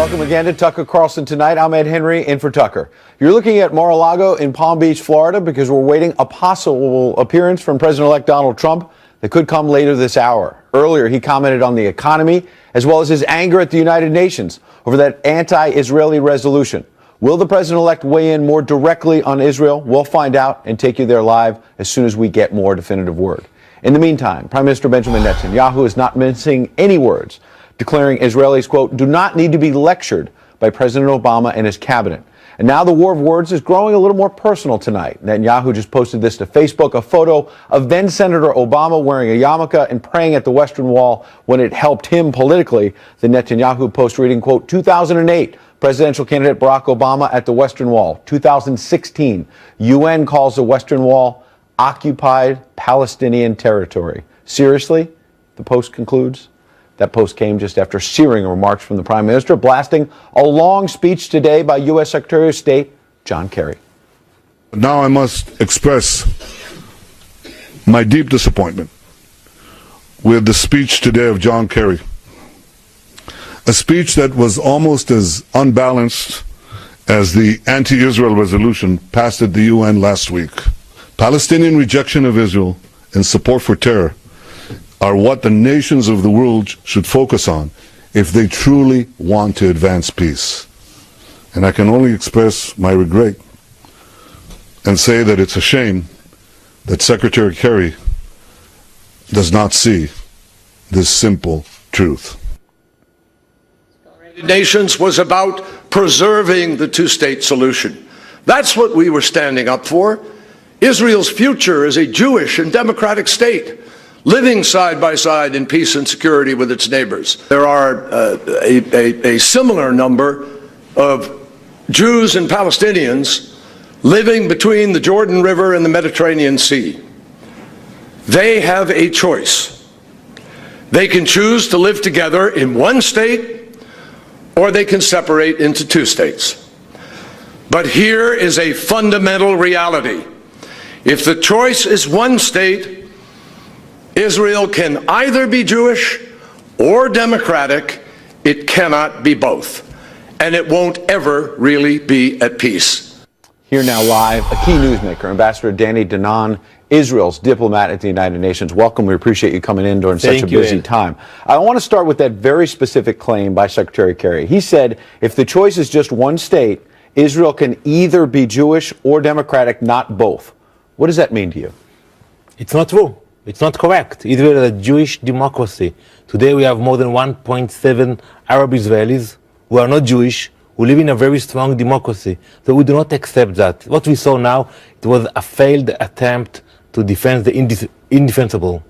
Welcome again to Tucker Carlson Tonight. I'm Ed Henry, in for Tucker. You're looking at Mar-a-Lago in Palm Beach, Florida, because we're waiting a possible appearance from President-elect Donald Trump that could come later this hour. Earlier, he commented on the economy, as well as his anger at the United Nations over that anti-Israeli resolution. Will the president-elect weigh in more directly on Israel? We'll find out and take you there live as soon as we get more definitive word. In the meantime, Prime Minister Benjamin Netanyahu is not mincing any words, declaring Israelis, quote, do not need to be lectured by President Obama and his cabinet. And now the war of words is growing a little more personal tonight. Netanyahu just posted this to Facebook, a photo of then Senator Obama wearing a yarmulke and praying at the Western Wall when it helped him politically. The Netanyahu post reading, quote, 2008, presidential candidate Barack Obama at the Western Wall. 2016, UN calls the Western Wall occupied Palestinian territory. Seriously? The post concludes. That post came just after searing remarks from the Prime Minister, blasting a long speech today by U.S. Secretary of State John Kerry. Now I must express my deep disappointment with the speech today of John Kerry. A speech that was almost as unbalanced as the anti-Israel resolution passed at the UN last week. Palestinian rejection of Israel and support for terror are what the nations of the world should focus on if they truly want to advance peace. And I can only express my regret and say that it's a shame that Secretary Kerry does not see this simple truth. United Nations was about preserving the two-state solution. That's what we were standing up for. Israel's future is a Jewish and democratic state, living side by side in peace and security with its neighbors. There are a similar number of Jews and Palestinians living between the Jordan River and the Mediterranean Sea. They have a choice. They can choose to live together in one state, or they can separate into two states. But here is a fundamental reality. If the choice is one state, Israel can either be Jewish or democratic. It cannot be both. And it won't ever really be at peace. Here now live, a key newsmaker, Ambassador Danny Danon, Israel's diplomat at the United Nations. Welcome. We appreciate you coming in during such a busy time. I want to start with that very specific claim by Secretary Kerry. He said if the choice is just one state, Israel can either be Jewish or democratic, not both. What does that mean to you? It's not true. It's not correct. Israel is a Jewish democracy. Today we have more than 1.7 Arab Israelis who are not Jewish, who live in a very strong democracy. So we do not accept that. What we saw now, it was a failed attempt to defend the indefensible.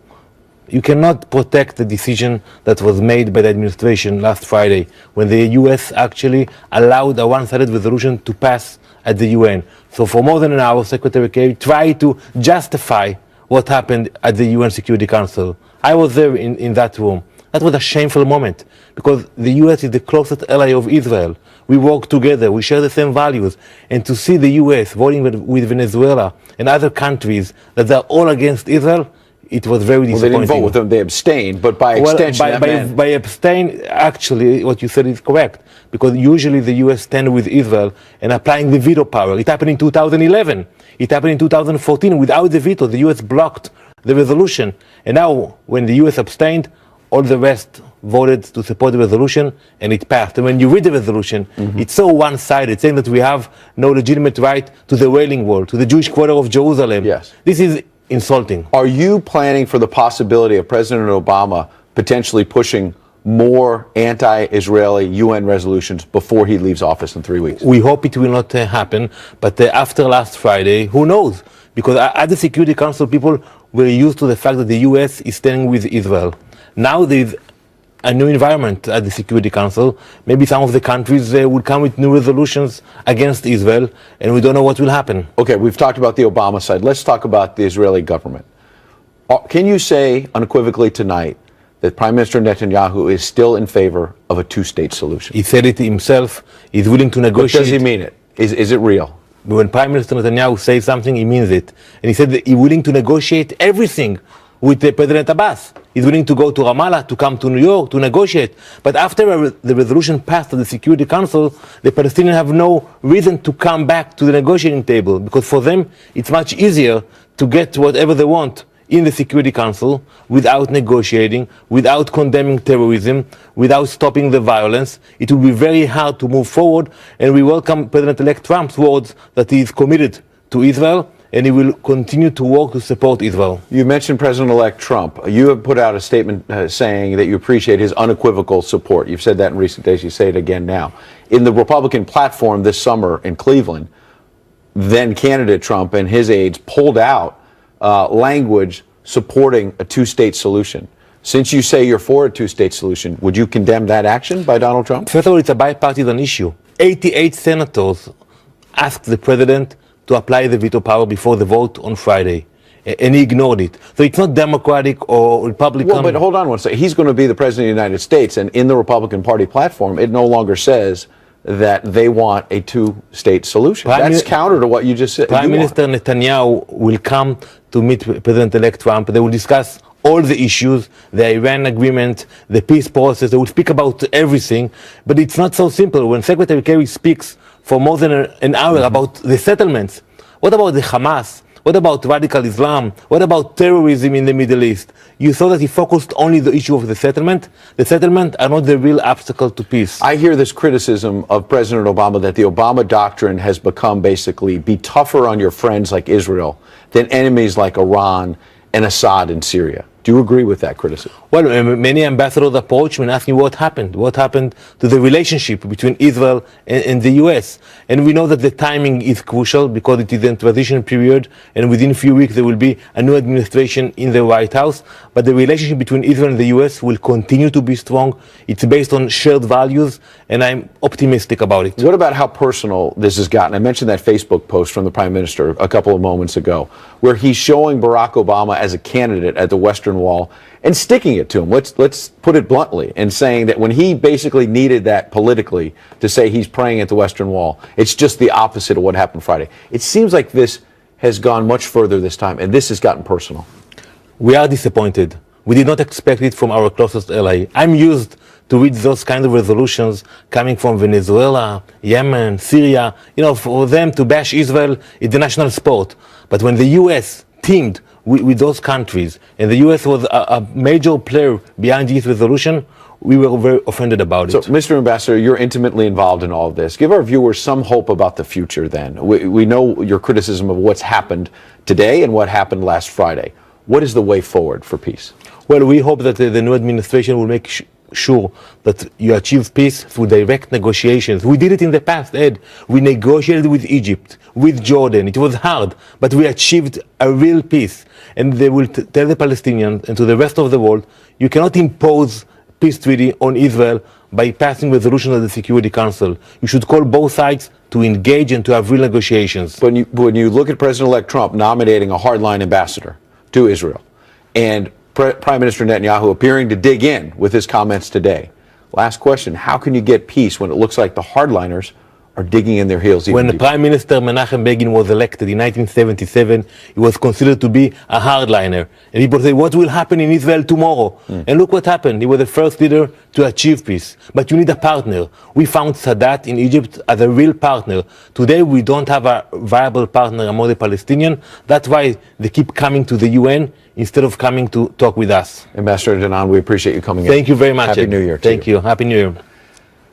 You cannot protect the decision that was made by the administration last Friday when the US actually allowed a one-sided resolution to pass at the UN. So for more than an hour, Secretary Kerry tried to justify what happened at the UN Security Council. I was there in that room. That was a shameful moment because the US is the closest ally of Israel. We work together, we share the same values. And to see the US voting with Venezuela and other countries that they're all against Israel, it was very disappointing. Well, they didn't vote with them, they abstained, but by extension, by abstain, actually, what you said is correct, because usually the U.S. stand with Israel and applying the veto power. It happened in 2011. It happened in 2014. Without the veto, the U.S. blocked the resolution. And now, when the U.S. abstained, all the rest voted to support the resolution, and it passed. And when you read the resolution, it's so one-sided, saying that we have no legitimate right to the Wailing Wall, to the Jewish quarter of Jerusalem. Yes. This is insulting. Are you planning for the possibility of President Obama potentially pushing more anti-Israeli UN resolutions before he leaves office in 3 weeks? We hope it will not happen, but after last Friday, who knows? Because at the Security Council, people were used to the fact that the U.S. is standing with Israel. Now there's a new environment at the Security Council. Maybe some of the countries will come with new resolutions against Israel, and we don't know what will happen. Okay, we've talked about the Obama side. Let's talk about the Israeli government. Can you say unequivocally tonight that Prime Minister Netanyahu is still in favor of a two-state solution? He said it himself. He's willing to negotiate. But does he mean it? Is it real? When Prime Minister Netanyahu says something, he means it. And he said that he's willing to negotiate everything with President Abbas. He's willing to go to Ramallah, to come to New York, to negotiate. But after the resolution passed at the Security Council, the Palestinians have no reason to come back to the negotiating table, because for them, it's much easier to get whatever they want in the Security Council without negotiating, without condemning terrorism, without stopping the violence. It will be very hard to move forward, and we welcome President-elect Trump's words that he is committed to Israel, and he will continue to work to support Israel. You mentioned President-elect Trump. You have put out a statement saying that you appreciate his unequivocal support. You've said that in recent days. You say it again now. In the Republican platform this summer in Cleveland, then candidate Trump and his aides pulled out language supporting a two-state solution. Since you say you're for a two-state solution, would you condemn that action by Donald Trump? First of all, it's a bipartisan issue. 88 senators asked the president to apply the veto power before the vote on Friday, and he ignored it. So it's not Democratic or Republican. Well, but hold on one second. He's going to be the president of the United States, and in the Republican Party platform, it no longer says that they want a two-state solution. That's counter to what you just said. Prime Minister Netanyahu will come to meet President-elect Trump. They will discuss all the issues, the Iran agreement, the peace process. They will speak about everything, but it's not so simple. When Secretary Kerry speaks for more than an hour about the settlements, what about the Hamas? What about radical Islam? What about terrorism in the Middle East? You saw that he focused only the issue of the settlement. The settlement are not the real obstacle to peace. I hear this criticism of President Obama that the Obama doctrine has become basically be tougher on your friends like Israel than enemies like Iran and Assad in Syria. Do you agree with that criticism? Well, many ambassadors approached me and asked me what happened. What happened to the relationship between Israel and the U.S.? And we know that the timing is crucial because it is a transition period, and within a few weeks there will be a new administration in the White House. But the relationship between Israel and the U.S. will continue to be strong. It's based on shared values, and I'm optimistic about it. What about how personal this has gotten? I mentioned that Facebook post from the Prime Minister a couple of moments ago, where he's showing Barack Obama as a candidate at the Western Wall and sticking it to him. Let's put it bluntly, and saying that when he basically needed that politically to say he's praying at the Western Wall, it's just the opposite of what happened Friday. It seems like this has gone much further this time, and this has gotten personal. We are disappointed. We did not expect it from our closest ally. I'm used to read those kind of resolutions coming from Venezuela, Yemen, Syria. You know, for them to bash Israel, it's a national sport. But when the U.S. teamed with those countries, and the U.S. was a major player behind this resolution, we were very offended about it. So, Mr. Ambassador, you're intimately involved in all of this. Give our viewers some hope about the future then. We know your criticism of what's happened today and what happened last Friday. What is the way forward for peace? Well, we hope that the new administration will make sure that you achieve peace through direct negotiations. We did it in the past, Ed. We negotiated with Egypt, with Jordan. It was hard, but we achieved a real peace. And they will tell the Palestinians and to the rest of the world, you cannot impose peace treaty on Israel by passing resolution of the Security Council. You should call both sides to engage and to have real negotiations. When you look at President-elect Trump nominating a hardline ambassador to Israel, and Prime Minister Netanyahu appearing to dig in with his comments today, last question, how can you get peace when it looks like the hardliners are digging in their heels even When deeper? Prime Minister Menachem Begin was elected in 1977, he was considered to be a hardliner. And people say, what will happen in Israel tomorrow? And look what happened. He was the first leader to achieve peace. But you need a partner. We found Sadat in Egypt as a real partner. Today, we don't have a viable partner among the Palestinians. That's why they keep coming to the UN instead of coming to talk with us. Ambassador Danan, we appreciate you coming in. Thank you very much. Happy New Year to Thank you. Happy New Year.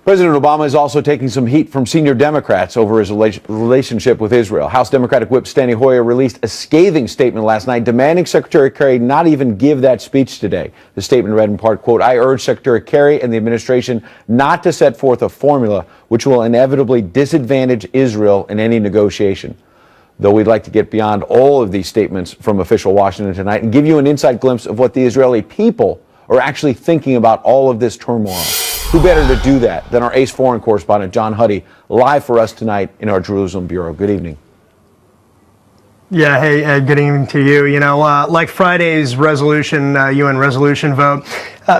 President Obama is also taking some heat from senior Democrats over his relationship with Israel. House Democratic Whip Steny Hoyer released a scathing statement last night demanding Secretary Kerry not even give that speech today. The statement read in part, quote, I urge Secretary Kerry and the administration not to set forth a formula which will inevitably disadvantage Israel in any negotiation. Though we'd like to get beyond all of these statements from official Washington tonight and give you an inside glimpse of what the Israeli people are actually thinking about all of this turmoil. Who better to do that than our ace foreign correspondent, John Huddy, live for us tonight in our Jerusalem Bureau. Good evening. Yeah, hey, Ed, good evening to you. You know, like Friday's resolution, UN resolution vote,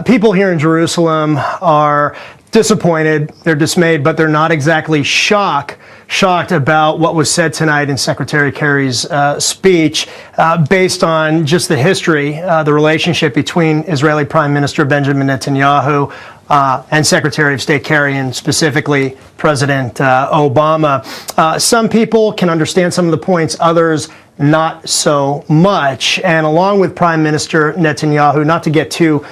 people here in Jerusalem are disappointed, they're dismayed, but they're not exactly shocked shocked about what was said tonight in Secretary Kerry's speech, based on just the history, the relationship between Israeli Prime Minister Benjamin Netanyahu and Secretary of State Kerry, and specifically President Obama. Some people can understand some of the points, others not so much. And along with Prime Minister Netanyahu, not to get too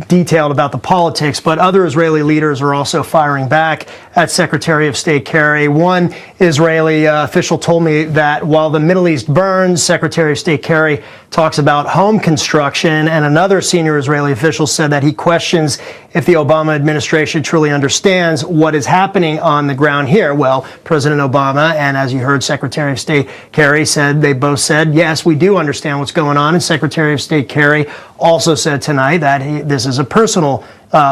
detailed about the politics, but other Israeli leaders are also firing back at Secretary of State Kerry. One Israeli official told me that while the Middle East burns, Secretary of State Kerry talks about home construction, and another senior Israeli official said that he questions if the Obama administration truly understands what is happening on the ground here. Well, President Obama and, as you heard, Secretary of State Kerry they both said, yes, we do understand what's going on. And Secretary of State Kerry also said tonight that this is a personal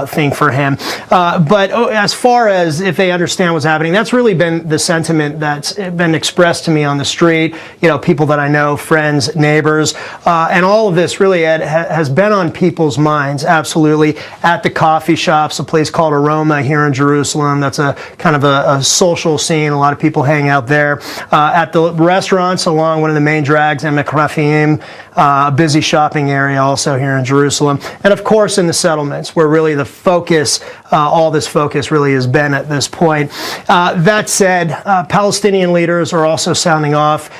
thing for him. But as far as if they understand what's happening, that's really been the sentiment that's been expressed to me on the street, people that I know, friends, neighbors, and all of this really has been on people's minds, absolutely, at the coffee shops, a place called Aroma here in Jerusalem. That's a kind of a social scene. A lot of people hang out there. At the restaurants along one of the main drags, Emek Rafaim, a busy shopping area also here in Jerusalem. And of course in the settlements, where really the focus, all this focus really has been at this point. That said, Palestinian leaders are also sounding off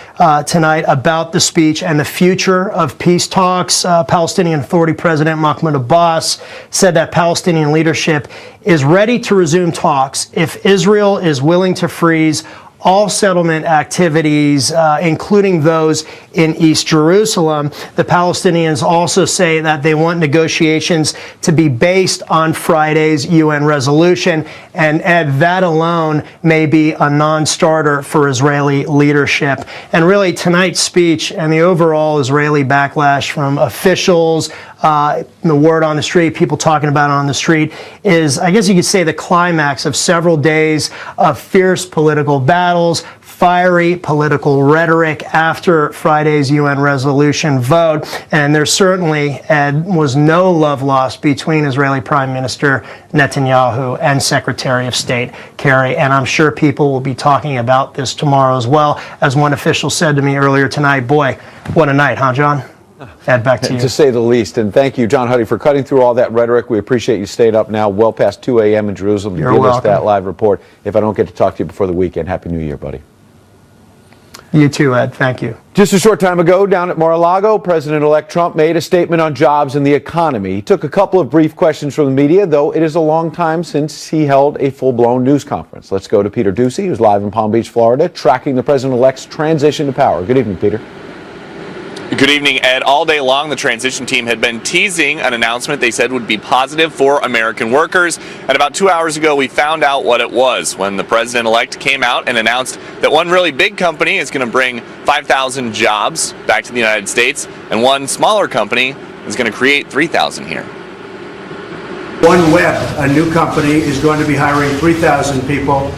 tonight about the speech and the future of peace talks. Palestinian Authority President Mahmoud Abbas said that Palestinian leadership is ready to resume talks if Israel is willing to freeze all settlement activities, including those in East Jerusalem. The Palestinians also say that they want negotiations to be based on Friday's UN resolution, and that alone may be a non-starter for Israeli leadership. And really, tonight's speech and the overall Israeli backlash from officials, the word on the street, people talking about it on the street, is, I guess you could say, the climax of several days of fierce political battles, fiery political rhetoric after Friday's UN resolution vote. And there certainly, Ed, was no love lost between Israeli Prime Minister Netanyahu and Secretary of State Kerry. And I'm sure people will be talking about this tomorrow as well. As one official said to me earlier tonight, boy, what a night, huh, John? Ed, back to you. To say the least. And thank you, John Huddy, for cutting through all that rhetoric. We appreciate you staying up now well past 2 a.m. in Jerusalem to give us that live report. If I don't get to talk to you before the weekend, Happy New Year, buddy. You too, Ed. Thank you. Just a short time ago, down at Mar-a-Lago, President-elect Trump made a statement on jobs and the economy. He took a couple of brief questions from the media, though it is a long time since he held a full-blown news conference. Let's go to Peter Ducey, who's live in Palm Beach, Florida, tracking the president-elect's transition to power. Good evening, Peter. Good evening, Ed. All day long, the transition team had been teasing an announcement they said would be positive for American workers. And about 2 hours ago, we found out what it was when the president-elect came out and announced that one really big company is going to bring 5,000 jobs back to the United States, and one smaller company is going to create 3,000 here. OneWeb, a new company, is going to be hiring 3,000 people,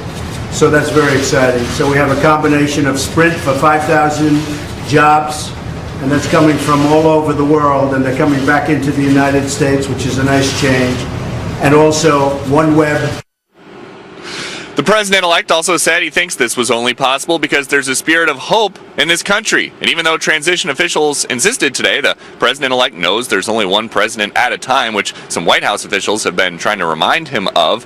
so that's very exciting. So we have a combination of Sprint for 5,000 jobs, and that's coming from all over the world, and they're coming back into the United States, which is a nice change. And also OneWeb. The president-elect also said he thinks this was only possible because there's a spirit of hope in this country. And even though transition officials insisted today, the president-elect knows there's only one president at a time, which some White House officials have been trying to remind him of.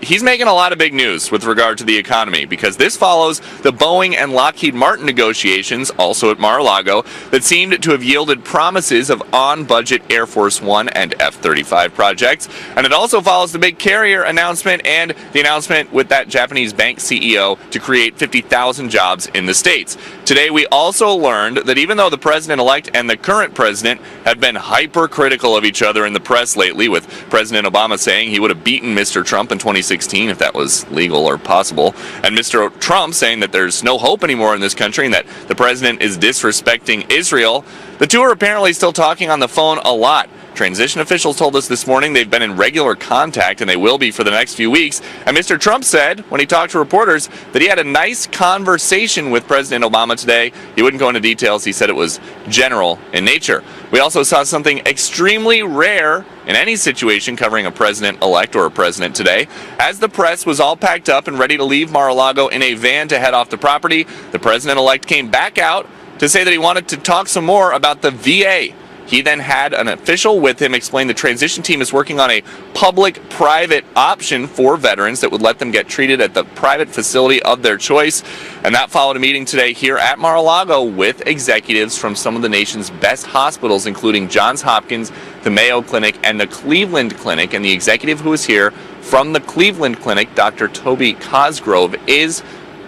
He's making a lot of big news with regard to the economy, because this follows the Boeing and Lockheed Martin negotiations, also at Mar-a-Lago, that seemed to have yielded promises of on-budget Air Force One and F-35 projects. And it also follows the big carrier announcement and the announcement with that Japanese bank CEO to create 50,000 jobs in the States. Today, we also learned that even though the president-elect and the current president have been hypercritical of each other in the press lately, with President Obama saying he would have beaten Mr. Trump in 2016 if that was legal or possible, and Mr. Trump saying that there's no hope anymore in this country and that the president is disrespecting Israel, the two are apparently still talking on the phone a lot. Transition officials told us this morning they've been in regular contact, and they will be for the next few weeks. And Mr. Trump said, when he talked to reporters, that he had a nice conversation with President Obama today. He wouldn't go into details. He said it was general in nature. We also saw something extremely rare in any situation covering a president-elect or a president today. As the press was all packed up and ready to leave Mar-a-Lago in a van to head off the property, the president-elect came back out to say that he wanted to talk some more about the VA. He then had an official with him explain the transition team is working on a public-private option for veterans that would let them get treated at the private facility of their choice. And that followed a meeting today here at Mar-a-Lago with executives from some of the nation's best hospitals, including Johns Hopkins, the Mayo Clinic, and the Cleveland Clinic. And the executive who is here from the Cleveland Clinic, Dr. Toby Cosgrove, is,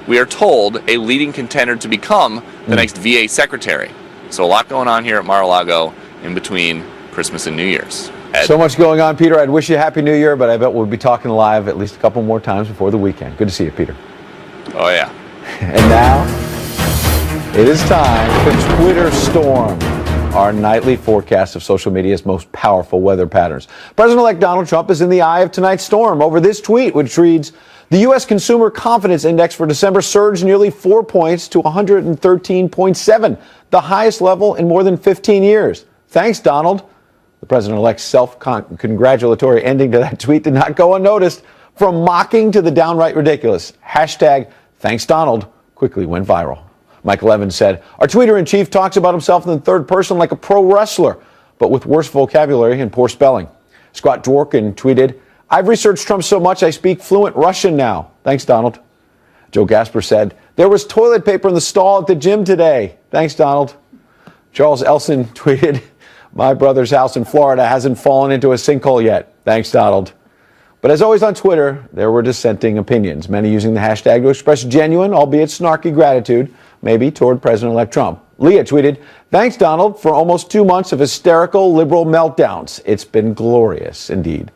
we are told, a leading contender to become the next VA secretary. So a lot going on here at Mar-a-Lago in between Christmas and New Year's. Ed? So much going on, Peter. I'd wish you a Happy New Year, but I bet we'll be talking live at least a couple more times before the weekend. Good to see you, Peter. Oh, yeah. And now, it is time for Twitter Storm, our nightly forecast of social media's most powerful weather patterns. President-elect Donald Trump is in the eye of tonight's storm over this tweet, which reads, the U.S. Consumer Confidence Index for December surged nearly 4 points to 113.7, the highest level in more than 15 years. Thanks, Donald. The president-elect's self-congratulatory ending to that tweet did not go unnoticed. From mocking to the downright ridiculous, hashtag thanks Donald quickly went viral. Michael Evans said, our tweeter-in-chief talks about himself in the third person like a pro wrestler, but with worse vocabulary and poor spelling. Scott Dworkin tweeted, I've researched Trump so much I speak fluent Russian now. Thanks, Donald. Joe Gasper said, there was toilet paper in the stall at the gym today. Thanks, Donald. Charles Elson tweeted, my brother's house in Florida hasn't fallen into a sinkhole yet. Thanks, Donald. But as always on Twitter, there were dissenting opinions, many using the hashtag to express genuine, albeit snarky gratitude, maybe toward President-elect Trump. Leah tweeted, thanks, Donald, for almost 2 months of hysterical liberal meltdowns. It's been glorious indeed.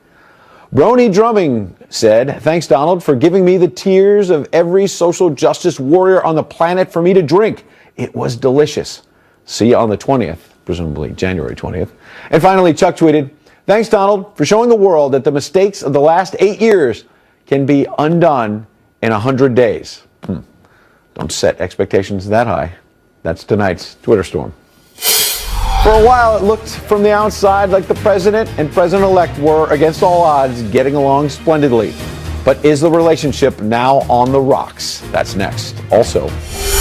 Brony Drumming said, thanks, Donald, for giving me the tears of every social justice warrior on the planet for me to drink. It was delicious. See you on the 20th, presumably January 20th. And finally, Chuck tweeted, thanks, Donald, for showing the world that the mistakes of the last 8 years can be undone in 100 days. Don't set expectations that high. That's tonight's Twitter Storm. For a while, it looked from the outside like the president and president-elect were, against all odds, getting along splendidly. But is the relationship now on the rocks? That's next. Also,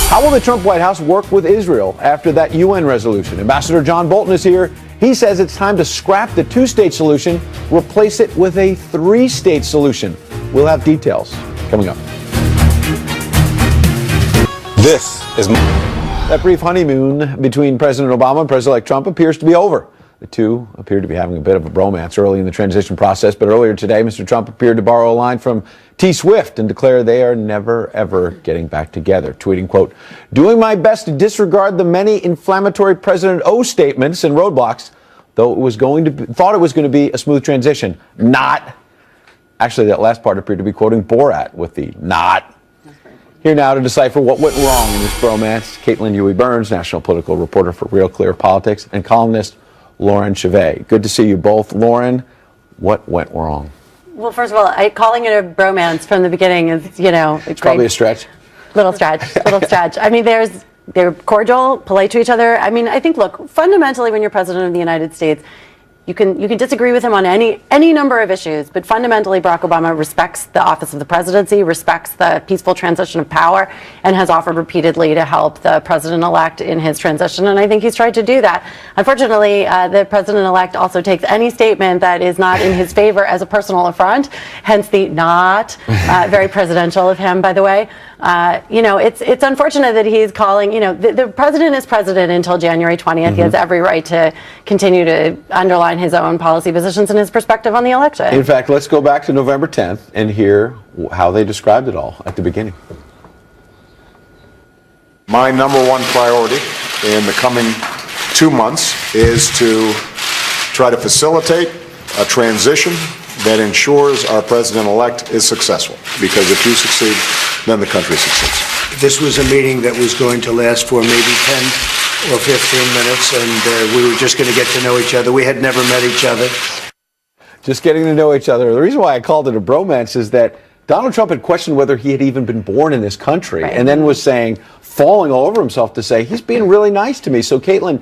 how will the Trump White House work with Israel after that UN resolution? Ambassador John Bolton is here. He says it's time to scrap the two-state solution, replace it with a three-state solution. We'll have details coming up. This is That brief honeymoon between President Obama and President-elect Trump appears to be over. The two appear to be having a bit of a bromance early in the transition process, but earlier today, Mr. Trump appeared to borrow a line from T. Swift and declare they are never, ever getting back together, tweeting, quote, doing my best to disregard the many inflammatory President O statements and roadblocks, though thought it was going to be a smooth transition. Not. Actually, that last part appeared to be quoting Borat with the not. Here now to decipher what went wrong in this bromance, Caitlin Huey-Burns, national political reporter for Real Clear Politics, and columnist Lauren Chevet. Good to see you both. Lauren, what went wrong? Well, first of all, calling it a bromance from the beginning is, It's probably a stretch. Little stretch. I mean, they're cordial, polite to each other. I mean, I think, look, fundamentally, when you're president of the United States, you can disagree with him on any number of issues, but fundamentally Barack Obama respects the office of the presidency, respects the peaceful transition of power, and has offered repeatedly to help the president-elect in his transition, and I think he's tried to do that. Unfortunately, the president-elect also takes any statement that is not in his favor as a personal affront, hence the not, very presidential of him, by the way. It's unfortunate that he's calling, the president is president until January 20th. Mm-hmm. He has every right to continue to underline his own policy positions and his perspective on the election. In fact, let's go back to November 10th and hear how they described it all at the beginning. My number one priority in the coming 2 months is to try to facilitate a transition that ensures our president-elect is successful. Because if you succeed, then the country succeeds. This was a meeting that was going to last for maybe 10 or 15 minutes, and we were just going to get to know each other. We had never met each other. Just getting to know each other. The reason why I called it a bromance is that Donald Trump had questioned whether he had even been born in this country, and then was falling all over himself to say, he's being really nice to me. So, Caitlin,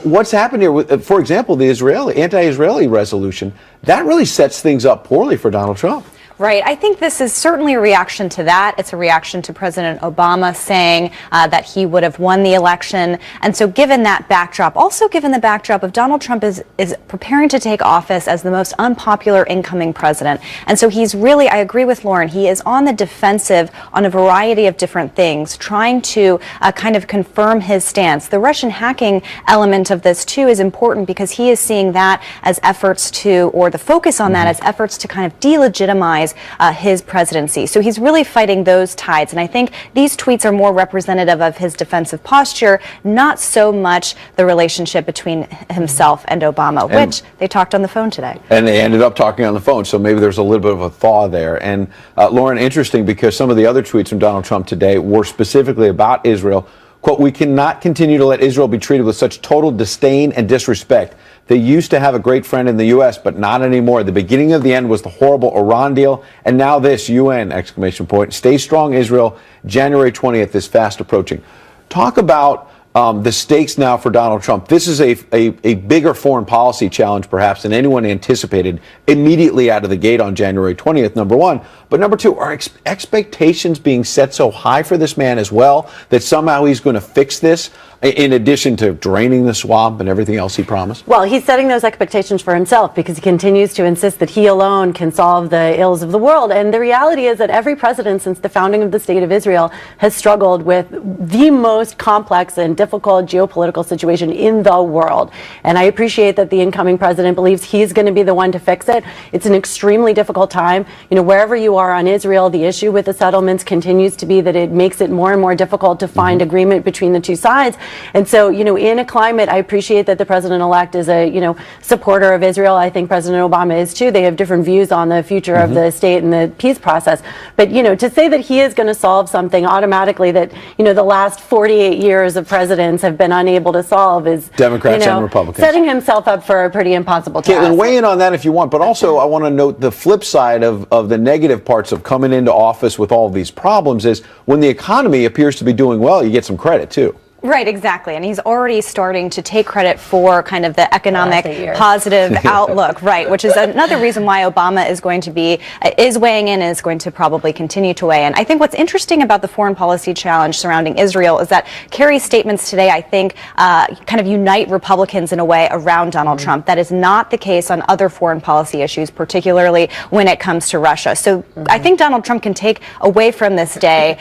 what's happened here with, for example, the anti-Israeli resolution, that really sets things up poorly for Donald Trump. Right. I think this is certainly a reaction to that. It's a reaction to President Obama saying that he would have won the election. And so given that backdrop, also given the backdrop of Donald Trump is preparing to take office as the most unpopular incoming president. And so he's really, I agree with Lauren, he is on the defensive on a variety of different things, trying to kind of confirm his stance. The Russian hacking element of this, too, is important because he is seeing that as efforts to, or the focus on that as efforts to kind of delegitimize his presidency. So he's really fighting those tides. And I think these tweets are more representative of his defensive posture, not so much the relationship between himself and Obama, which they talked on the phone today. And they ended up talking on the phone. So maybe there's a little bit of a thaw there. And Lauren, interesting because some of the other tweets from Donald Trump today were specifically about Israel. Quote, "We cannot continue to let Israel be treated with such total disdain and disrespect. They used to have a great friend in the U.S., but not anymore. The beginning of the end was the horrible Iran deal, and now this, UN, exclamation point. Stay strong, Israel. January 20th is fast approaching." Talk about the stakes now for Donald Trump. This is a bigger foreign policy challenge, perhaps, than anyone anticipated immediately out of the gate on January 20th, number one. But number two, are expectations being set so high for this man as well that somehow he's going to fix this, in addition to draining the swamp and everything else he promised? Well, he's setting those expectations for himself because he continues to insist that he alone can solve the ills of the world. And the reality is that every president since the founding of the State of Israel has struggled with the most complex and difficult geopolitical situation in the world. And I appreciate that the incoming president believes he's going to be the one to fix it. It's an extremely difficult time. Wherever you are on Israel, the issue with the settlements continues to be that it makes it more and more difficult to find agreement between the two sides. And so, in a climate, I appreciate that the president-elect is a, supporter of Israel. I think President Obama is too. They have different views on the future of the state and the peace process. But, to say that he is going to solve something automatically that, the last 48 years of presidents have been unable to solve is, Democrats and Republicans, setting himself up for a pretty impossible task. Caitlin, weigh in on that if you want. But also, I want to note the flip side of the negative parts of coming into office with all of these problems is when the economy appears to be doing well, you get some credit, too. Right, exactly. And he's already starting to take credit for kind of the economic positive outlook, right, which is another reason why Obama is going to be, is weighing in and is going to probably continue to weigh in. I think what's interesting about the foreign policy challenge surrounding Israel is that Kerry's statements today, I think, kind of unite Republicans in a way around Donald Trump. That is not the case on other foreign policy issues, particularly when it comes to Russia. So I think Donald Trump can take away from this day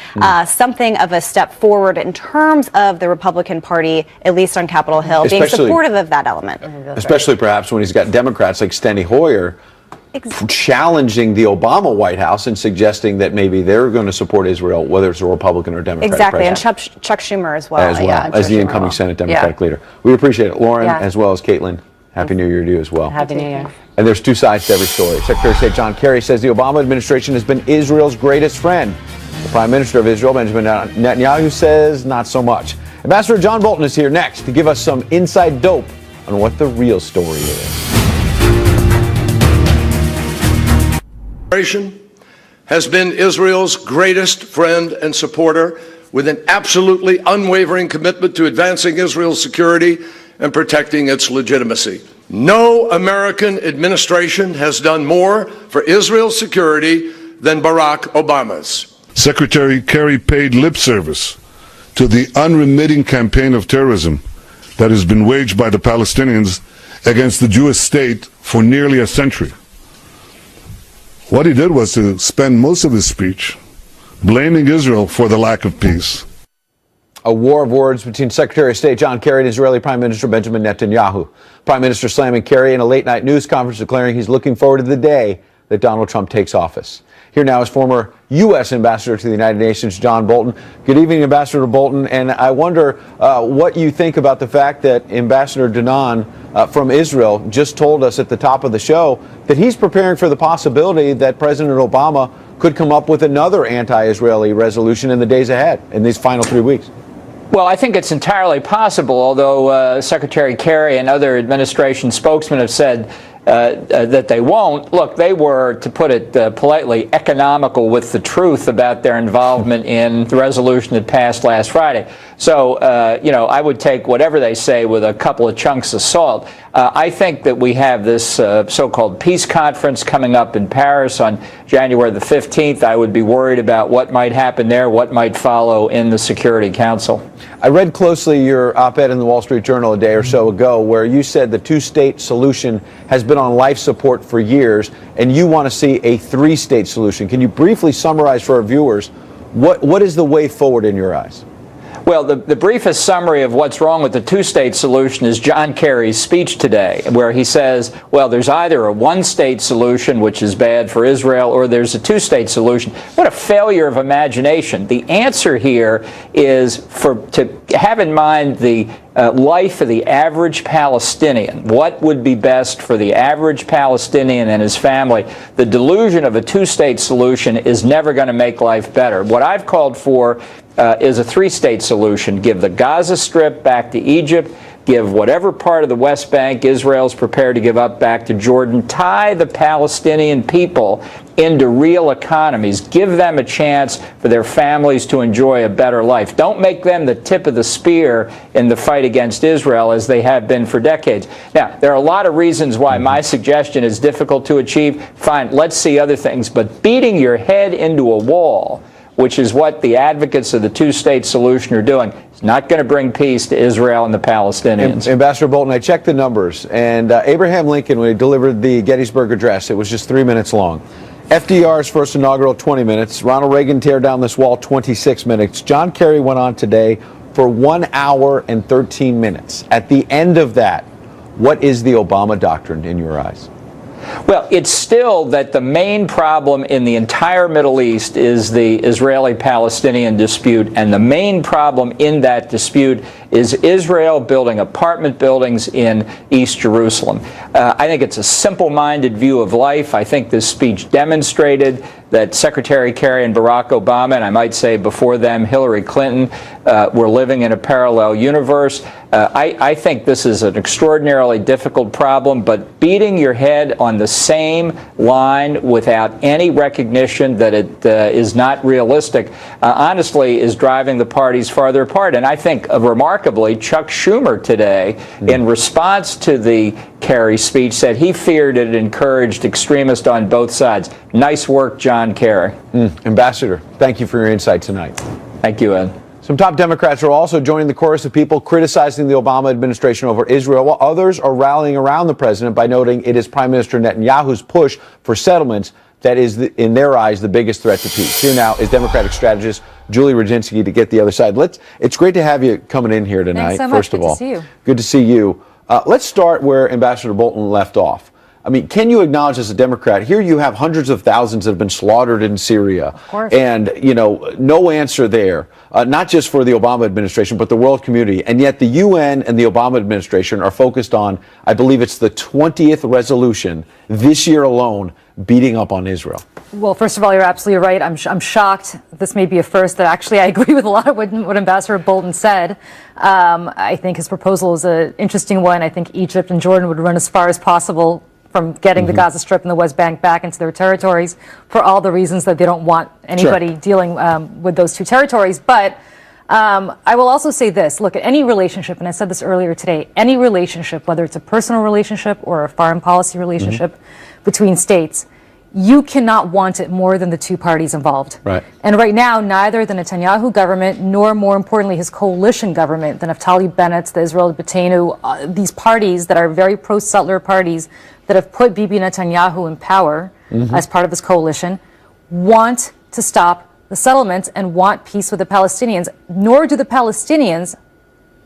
something of a step forward in terms of the Republican Party, at least on Capitol Hill, being supportive of that element. Especially perhaps when he's got Democrats like Steny Hoyer challenging the Obama White House and suggesting that maybe they're going to support Israel, whether it's a Republican or Democratic president. And Chuck Schumer as well. As the incoming Senate Democratic leader. We appreciate it. Lauren, as well as Caitlin, Happy New Year to you as well. Happy New Year. And there's two sides to every story. Secretary of State John Kerry says the Obama administration has been Israel's greatest friend. The Prime Minister of Israel, Benjamin Netanyahu, says not so much. Ambassador John Bolton is here next to give us some inside dope on what the real story is. Has been Israel's greatest friend and supporter with an absolutely unwavering commitment to advancing Israel's security and protecting its legitimacy. No American administration has done more for Israel's security than Barack Obama's. Secretary Kerry paid lip service to the unremitting campaign of terrorism that has been waged by the Palestinians against the Jewish state for nearly a century. What he did was to spend most of his speech blaming Israel for the lack of peace. A war of words between Secretary of State John Kerry and Israeli Prime Minister Benjamin Netanyahu. Prime Minister slamming Kerry in a late-night news conference declaring he's looking forward to the day that Donald Trump takes office. Here now is former U.S. Ambassador to the United Nations, John Bolton. Good evening, Ambassador Bolton. And I wonder what you think about the fact that Ambassador Danan from Israel just told us at the top of the show that he's preparing for the possibility that President Obama could come up with another anti-Israeli resolution in the days ahead, in these final 3 weeks. Well, I think it's entirely possible, although Secretary Kerry and other administration spokesmen have said that they won't. Look, they were, to put it politely, economical with the truth about their involvement in the resolution that passed last Friday. So, I would take whatever they say with a couple of chunks of salt. I think that we have this so-called peace conference coming up in Paris on January the 15th. I would be worried about what might happen there, what might follow in the Security Council. I read closely your op-ed in the Wall Street Journal a day or so ago where you said the two-state solution has been on life support for years, and you want to see a three-state solution. Can you briefly summarize for our viewers what is the way forward in your eyes? Well, the briefest summary of what's wrong with the two-state solution is John Kerry's speech today, where he says, well, there's either a one-state solution, which is bad for Israel, or there's a two-state solution. What a failure of imagination. The answer here is to have in mind the life of the average Palestinian. What would be best for the average Palestinian and his family? The delusion of a two-state solution is never going to make life better. What I've called for is a three-state solution. Give the Gaza Strip back to Egypt. Give whatever part of the West Bank Israel's prepared to give up back to Jordan. Tie the Palestinian people into real economies. Give them a chance for their families to enjoy a better life. Don't make them the tip of the spear in the fight against Israel as they have been for decades. Now, there are a lot of reasons why my suggestion is difficult to achieve. Fine, let's see other things. But beating your head into a wall, which is what the advocates of the two-state solution are doing, is not going to bring peace to Israel and the Palestinians. Ambassador Bolton, I checked the numbers, and Abraham Lincoln, when he delivered the Gettysburg Address, it was just 3 minutes long. FDR's first inaugural, 20 minutes. Ronald Reagan tear down this wall, 26 minutes. John Kerry went on today for 1 hour and 13 minutes. At the end of that, what is the Obama doctrine in your eyes? Well, it's still that the main problem in the entire Middle East is the Israeli-Palestinian dispute, and the main problem in that dispute is Israel building apartment buildings in East Jerusalem. I think it's a simple-minded view of life. I think this speech demonstrated that Secretary Kerry and Barack Obama, and I might say before them Hillary Clinton, were living in a parallel universe. I think this is an extraordinarily difficult problem, but beating your head on the same line without any recognition that it is not realistic, honestly, is driving the parties farther apart. And I think, remarkably, Chuck Schumer today, in response to the Kerry speech, said he feared it encouraged extremists on both sides. Nice work, John Kerry. Ambassador, thank you for your insight tonight. Thank you, Ed. Some top Democrats are also joining the chorus of people criticizing the Obama administration over Israel, while others are rallying around the president by noting it is Prime Minister Netanyahu's push for settlements that is, in their eyes, the biggest threat to peace. Here now is Democratic strategist Julie Radzinski to get the other side. It's great to have you coming in here tonight. Thanks so much. First of all, good to see you. Good to see you. Let's start where Ambassador Bolton left off. I mean, can you acknowledge as a Democrat, here you have hundreds of thousands that have been slaughtered in Syria. Of course. And, no answer there, not just for the Obama administration, but the world community. And yet the UN and the Obama administration are focused on, I believe it's the 20th resolution this year alone, beating up on Israel. Well, first of all, you're absolutely right. I'm shocked. This may be a first that actually I agree with a lot of what Ambassador Bolton said. I think his proposal is an interesting one. I think Egypt and Jordan would run as far as possible from getting the Gaza Strip and the West Bank back into their territories for all the reasons that they don't want anybody dealing with those two territories. But I will also say this. Look, at any relationship, and I said this earlier today, any relationship, whether it's a personal relationship or a foreign policy relationship between states, you cannot want it more than the two parties involved. Right. And right now, neither the Netanyahu government nor, more importantly, his coalition government, the Naftali Bennett's, the Israel Beiteinu, these parties that are very pro-settler parties that have put Bibi Netanyahu in power as part of this coalition, want to stop the settlements and want peace with the Palestinians, nor do the Palestinians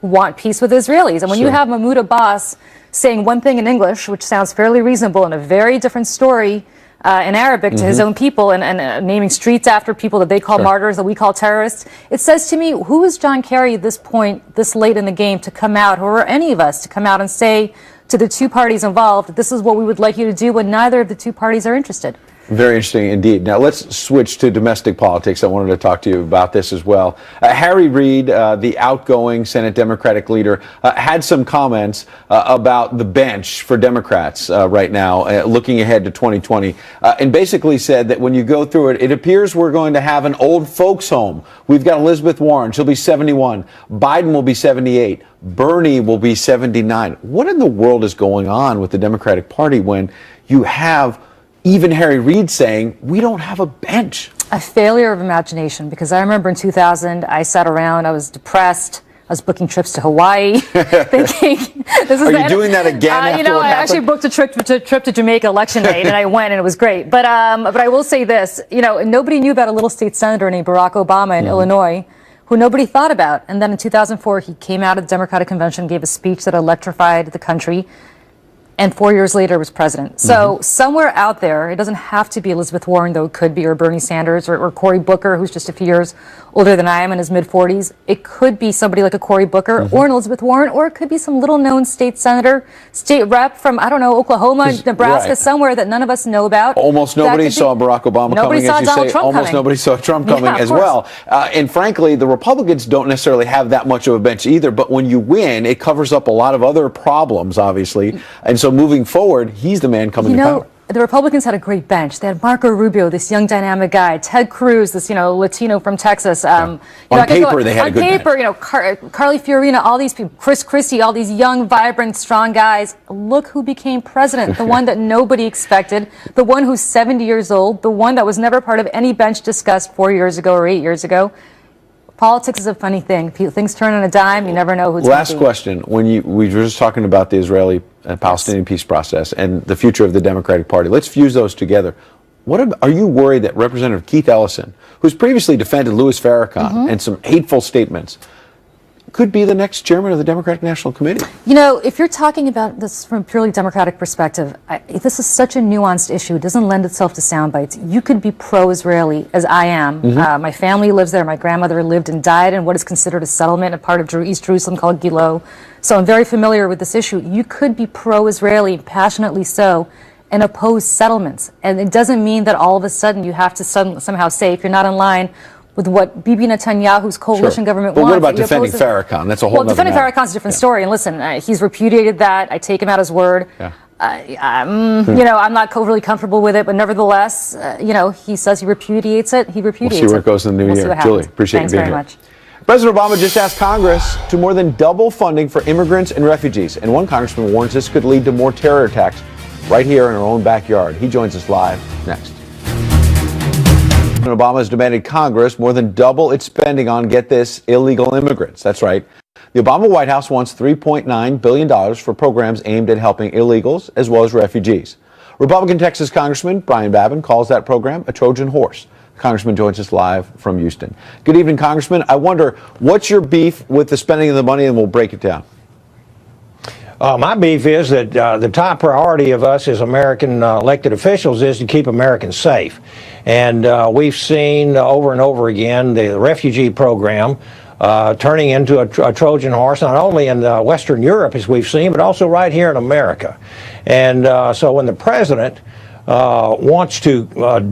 want peace with Israelis. And when you have Mahmoud Abbas saying one thing in English, which sounds fairly reasonable, and a very different story in Arabic to his own people, and naming streets after people that they call martyrs, that we call terrorists, it says to me, who is John Kerry at this point, this late in the game, to come out, or any of us, to come out and say to the two parties involved, this is what we would like you to do, when neither of the two parties are interested? Very interesting indeed. Now let's switch to domestic politics. I wanted to talk to you about this as well. Harry Reid, the outgoing Senate Democratic leader, had some comments about the bench for Democrats right now, looking ahead to 2020, and basically said that when you go through it, it appears we're going to have an old folks home. We've got Elizabeth Warren. She'll be 71. Biden will be 78. Bernie will be 79. What in the world is going on with the Democratic Party when you have even Harry Reid saying, we don't have a bench? A failure of imagination, because I remember in 2000, I sat around, I was depressed, I was booking trips to Hawaii, thinking, this is Are you doing that again after you know, what I happened? actually booked a trip to Jamaica election night, and I went, and it was great. But I will say this, you know, nobody knew about a little state senator named Barack Obama in Illinois, who nobody thought about. And then in 2004, he came out of the Democratic Convention, gave a speech that electrified the country, and 4 years later was president. So somewhere out there, it doesn't have to be Elizabeth Warren, though it could be, or Bernie Sanders, or Cory Booker, who's just a few years older than I am, in his mid-40s. It could be somebody like a Cory Booker or an Elizabeth Warren, or it could be some little-known state senator, state rep from, I don't know, Oklahoma, Nebraska, right. somewhere that none of us know about. Almost nobody saw Barack Obama Nobody coming, saw as you Donald say. Trump Almost coming. nobody saw Trump coming Yeah, of as course. well. And frankly, the Republicans don't necessarily have that much of a bench either. But when you win, it covers up a lot of other problems, obviously. And so moving forward, he's the man coming to power. The Republicans had a great bench. They had Marco Rubio, this young dynamic guy, Ted Cruz, this Latino from Texas. On paper, they had a good bench. On paper, Carly Fiorina, all these people, Chris Christie, all these young, vibrant, strong guys. Look who became president, the one that nobody expected, the one who's 70 years old, the one that was never part of any bench discussed 4 years ago or 8 years ago. Politics is a funny thing. Things turn on a dime. You never know who's going to be. Last question. We were just talking about the Israeli-Palestinian peace process and the future of the Democratic Party. Let's fuse those together. Are you worried that Representative Keith Ellison, who's previously defended Louis Farrakhan and some hateful statements, could be the next chairman of the Democratic National Committee? You know, if you're talking about this from a purely Democratic perspective, this is such a nuanced issue. It doesn't lend itself to sound bites. You could be pro-Israeli, as I am. My family lives there. My grandmother lived and died in what is considered a settlement, a part of East Jerusalem called Gilo. So I'm very familiar with this issue. You could be pro-Israeli, passionately so, and oppose settlements. And it doesn't mean that all of a sudden you have to somehow say, if you're not in line with what Bibi Netanyahu's coalition government But wants. what about defending Farrakhan? That's a whole other defending matter. Farrakhan's a different story. And listen, he's repudiated that. I take him at his word. You know, I'm not really comfortable with it, but nevertheless, you know, he says he repudiates it. He repudiates it. We'll see where it goes in the new year. Julie, appreciate you being here. Thanks very much. President Obama just asked Congress to more than double funding for immigrants and refugees. And one congressman warns this could lead to more terror attacks right here in our own backyard. He joins us live next. President Obama has demanded Congress more than double its spending on, get this, illegal immigrants. That's right. The Obama White House wants $3.9 billion for programs aimed at helping illegals as well as refugees. Republican Texas Congressman Brian Babin calls that program a Trojan horse. The Congressman joins us live from Houston. Good evening, Congressman. I wonder, what's your beef with the spending of the money, and we'll break it down. My beef is that the top priority of us as American elected officials is to keep Americans safe. And we've seen over and over again the refugee program turning into a Trojan horse, not only in Western Europe, as we've seen, but also right here in America. And so when the president wants to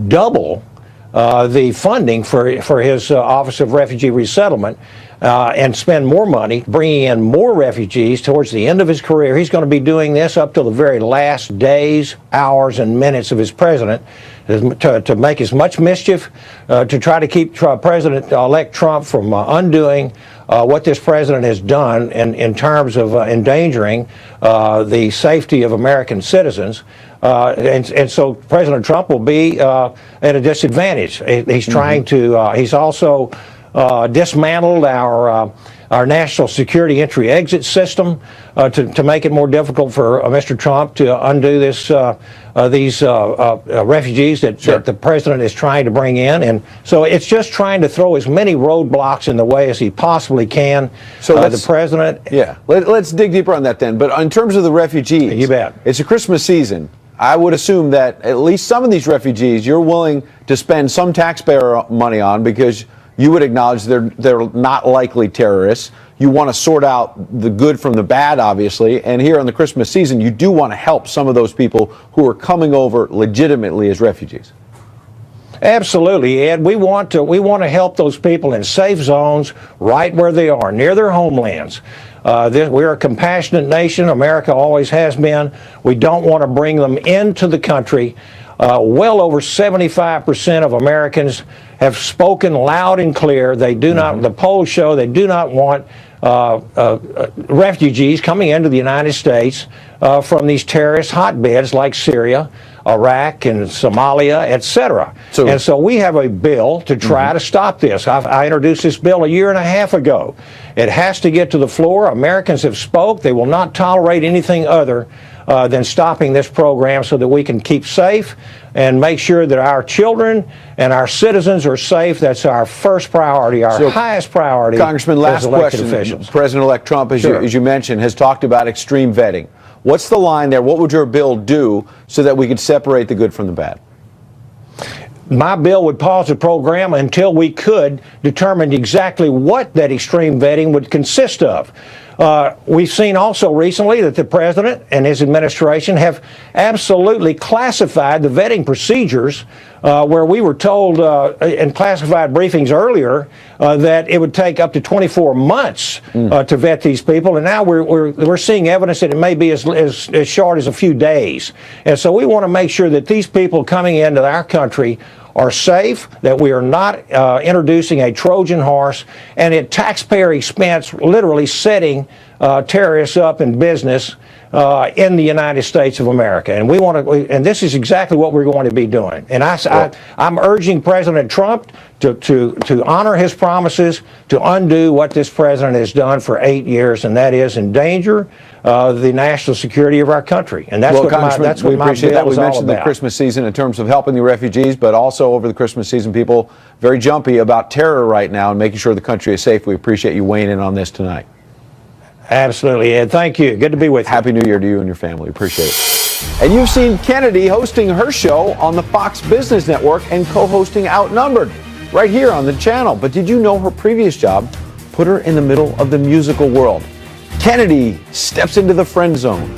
double the funding for his Office of Refugee Resettlement, and spend more money bringing in more refugees towards the end of his career. He's going to be doing this up till the very last days, hours, and minutes of his president to make as much mischief, to try to keep President-elect Trump from undoing what this president has done in terms of endangering the safety of American citizens. And so President Trump will be at a disadvantage. He's trying to, he's also dismantled our national security entry-exit system to make it more difficult for Mr. Trump to undo these refugees that the president is trying to bring in. And so it's just trying to throw as many roadblocks in the way as he possibly can. So the president... Yeah, let's dig deeper on that then. But in terms of the refugees... You bet. It's a Christmas season. I would assume that at least some of these refugees you're willing to spend some taxpayer money on because you would acknowledge they're not likely terrorists. You want to sort out the good from the bad, obviously. And here on the Christmas season, you do want to help some of those people who are coming over legitimately as refugees. Absolutely, Ed. We want to help those people in safe zones right where they are, near their homelands. We're a compassionate nation. America always has been. We don't want to bring them into the country. Well over 75% of Americans have spoken loud and clear. They do not. The polls show they do not want refugees coming into the United States from these terrorist hotbeds like Syria, Iraq, and Somalia, etc. And so we have a bill to try to stop this. I introduced this bill a year and a half ago. It has to get to the floor. Americans have spoke. They will not tolerate anything other than stopping this program so that we can keep safe and make sure that our children and our citizens are safe. That's our first priority, our highest priority. Congressman, last question. Officials. President-elect Trump, as you mentioned, has talked about extreme vetting. What's the line there? What would your bill do so that we could separate the good from the bad? My bill would pause the program until we could determine exactly what that extreme vetting would consist of. We've seen also recently that the president and his administration have absolutely classified the vetting procedures where we were told in classified briefings earlier that it would take up to 24 months to vet these people, and now we're seeing evidence that it may be as short as a few days. And so we want to make sure that these people coming into our country are safe, that we are not introducing a Trojan horse, and at taxpayer expense, literally setting terrorists up in business in the United States of America. And we want to, and this is exactly what we're going to be doing. And I'm urging President Trump to honor his promises, to undo what this president has done for 8 years, and that is endanger the national security of our country. And that's what my bill that. We is all mentioned about. the Christmas season in terms of helping the refugees, but also over the Christmas season, people very jumpy about terror right now and making sure the country is safe. We appreciate you weighing in on this tonight. Absolutely, Ed. Thank you. Good to be with you. Happy New Year to you and your family. Appreciate it. And you've seen Kennedy hosting her show on the Fox Business Network and co-hosting Outnumbered right here on the channel. But did you know her previous job put her in the middle of the musical world? Kennedy steps into the friend zone